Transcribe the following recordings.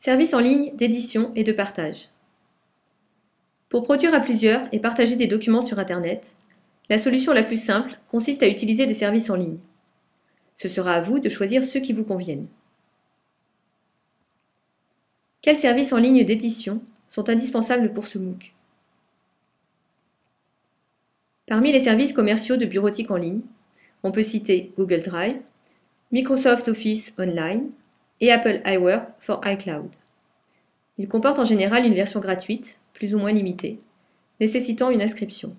Services en ligne d'édition et de partage. Pour produire à plusieurs et partager des documents sur Internet, la solution la plus simple consiste à utiliser des services en ligne. Ce sera à vous de choisir ceux qui vous conviennent. Quels services en ligne d'édition sont indispensables pour ce MOOC? Parmi les services commerciaux de bureautique en ligne, on peut citer Google Drive, Microsoft Office Online et Apple iWork for iCloud. Ils comportent en général une version gratuite, plus ou moins limitée, nécessitant une inscription.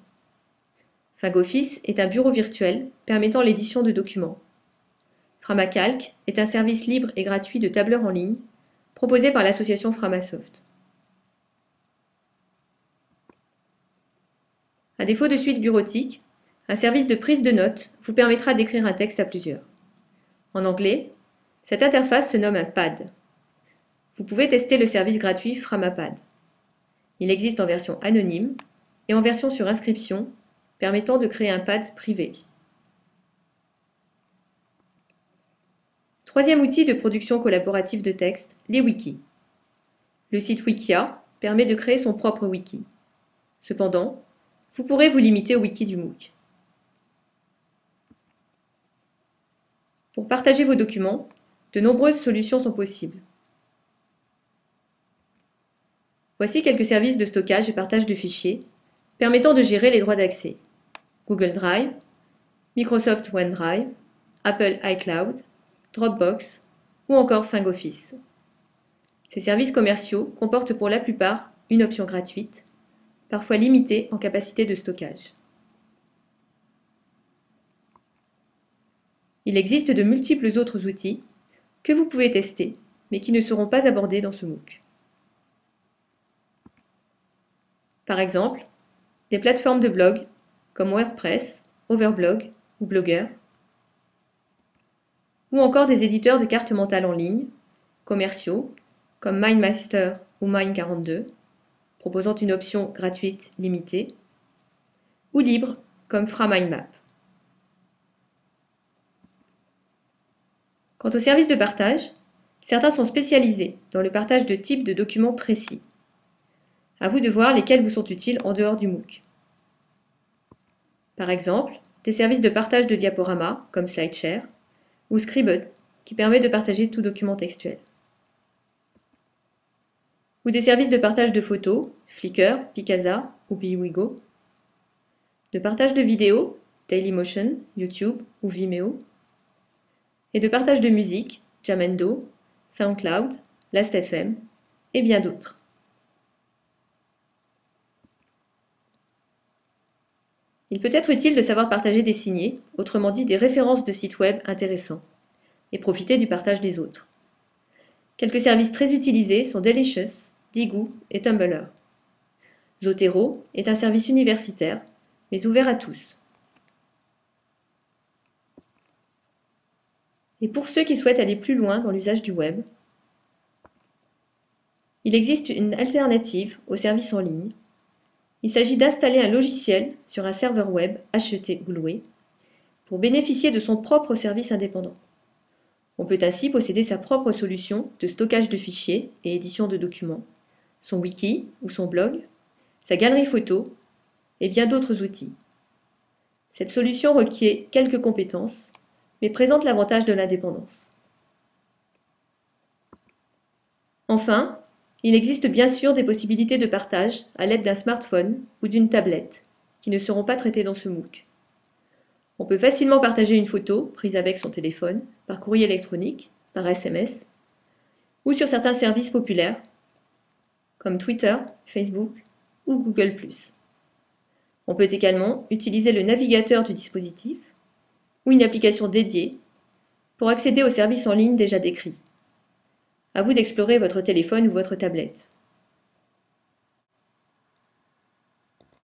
FingOffice est un bureau virtuel permettant l'édition de documents. Framacalc est un service libre et gratuit de tableur en ligne proposé par l'association Framasoft. À défaut de suite bureautique, un service de prise de notes vous permettra d'écrire un texte à plusieurs. En anglais, cette interface se nomme un pad. Vous pouvez tester le service gratuit Framapad. Il existe en version anonyme et en version sur inscription, permettant de créer un pad privé. Troisième outil de production collaborative de texte, les wikis. Le site Wikia permet de créer son propre wiki. Cependant, vous pourrez vous limiter au wiki du MOOC. Pour partager vos documents, de nombreuses solutions sont possibles. Voici quelques services de stockage et partage de fichiers permettant de gérer les droits d'accès. Google Drive, Microsoft OneDrive, Apple iCloud, Dropbox ou encore FingOffice. Ces services commerciaux comportent pour la plupart une option gratuite, parfois limitée en capacité de stockage. Il existe de multiples autres outils que vous pouvez tester, mais qui ne seront pas abordés dans ce MOOC. Par exemple, des plateformes de blog comme WordPress, Overblog ou Blogger, ou encore des éditeurs de cartes mentales en ligne, commerciaux comme MindMaster ou Mind42, proposant une option gratuite limitée, ou libres comme FraMindMap. Quant aux services de partage, certains sont spécialisés dans le partage de types de documents précis. À vous de voir lesquels vous sont utiles en dehors du MOOC. Par exemple, des services de partage de diaporamas comme SlideShare ou Scribd qui permet de partager tout document textuel. Ou des services de partage de photos, Flickr, Picasa ou Piwigo. De partage de vidéos, Dailymotion, YouTube ou Vimeo. Et de partage de musique, Jamendo, SoundCloud, Last.fm et bien d'autres. Il peut être utile de savoir partager des signés, autrement dit des références de sites web intéressants, et profiter du partage des autres. Quelques services très utilisés sont Delicious, Digoo et Tumblr. Zotero est un service universitaire, mais ouvert à tous. Et pour ceux qui souhaitent aller plus loin dans l'usage du web, il existe une alternative aux services en ligne. Il s'agit d'installer un logiciel sur un serveur web acheté ou loué pour bénéficier de son propre service indépendant. On peut ainsi posséder sa propre solution de stockage de fichiers et édition de documents, son wiki ou son blog, sa galerie photo et bien d'autres outils. Cette solution requiert quelques compétences, mais présente l'avantage de l'indépendance. Enfin, il existe bien sûr des possibilités de partage à l'aide d'un smartphone ou d'une tablette, qui ne seront pas traitées dans ce MOOC. On peut facilement partager une photo prise avec son téléphone, par courrier électronique, par SMS, ou sur certains services populaires, comme Twitter, Facebook ou Google+. On peut également utiliser le navigateur du dispositif ou une application dédiée pour accéder aux services en ligne déjà décrits. À vous d'explorer votre téléphone ou votre tablette.